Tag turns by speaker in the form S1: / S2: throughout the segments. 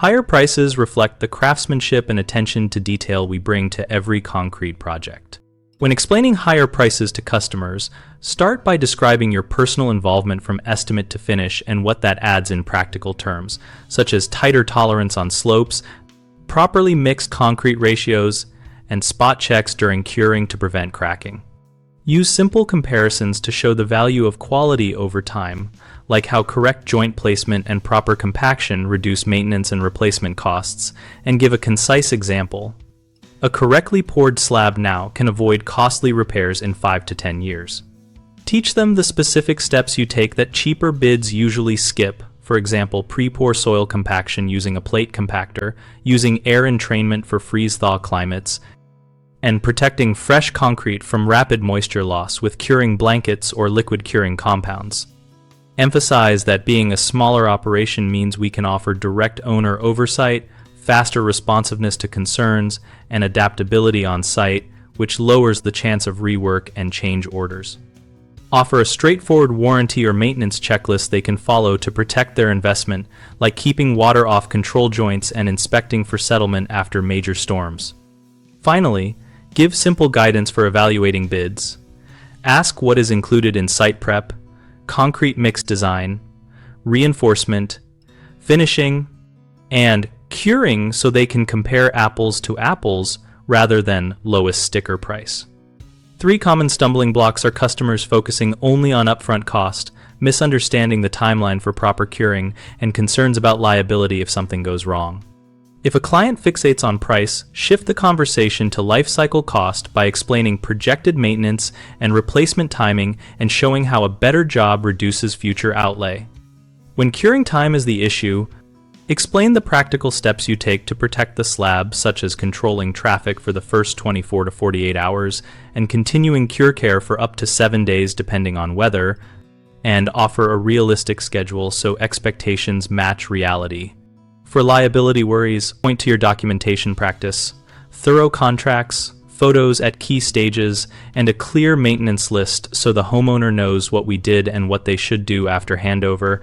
S1: Higher prices reflect the craftsmanship and attention to detail we bring to every concrete project. When explaining higher prices to customers, start by describing your personal involvement from estimate to finish and what that adds in practical terms, such as tighter tolerance on slopes, properly mixed concrete ratios, and spot checks during curing to prevent cracking. Use simple comparisons to show the value of quality over time, like how correct joint placement and proper compaction reduce maintenance and replacement costs, and give a concise example. A correctly poured slab now can avoid costly repairs in 5 to 10 years. Teach them the specific steps you take that cheaper bids usually skip, for example, pre-pour soil compaction using a plate compactor, using air entrainment for freeze-thaw climates, and protecting fresh concrete from rapid moisture loss with curing blankets or liquid curing compounds. Emphasize that being a smaller operation means we can offer direct owner oversight, faster responsiveness to concerns, and adaptability on site, which lowers the chance of rework and change orders. Offer a straightforward warranty or maintenance checklist they can follow to protect their investment, like keeping water off control joints and inspecting for settlement after major storms. Finally, give simple guidance for evaluating bids. Ask what is included in site prep, concrete mix design, reinforcement, finishing, and curing so they can compare apples to apples rather than lowest sticker price. 3 common stumbling blocks are customers focusing only on upfront cost, misunderstanding the timeline for proper curing, and concerns about liability if something goes wrong. If a client fixates on price, shift the conversation to life cycle cost by explaining projected maintenance and replacement timing and showing how a better job reduces future outlay. When curing time is the issue, explain the practical steps you take to protect the slab, such as controlling traffic for the first 24 to 48 hours and continuing cure care for up to 7 days depending on weather, and offer a realistic schedule so expectations match reality. For liability worries, point to your documentation practice, thorough contracts, photos at key stages, and a clear maintenance list so the homeowner knows what we did and what they should do after handover.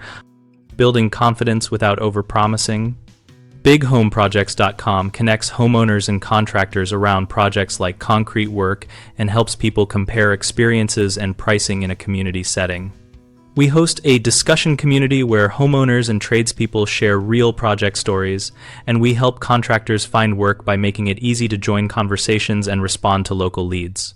S1: Building confidence without overpromising. BigHomeProjects.com connects homeowners and contractors around projects like concrete work and helps people compare experiences and pricing in a community setting. We host a discussion community where homeowners and tradespeople share real project stories, and we help contractors find work by making it easy to join conversations and respond to local leads.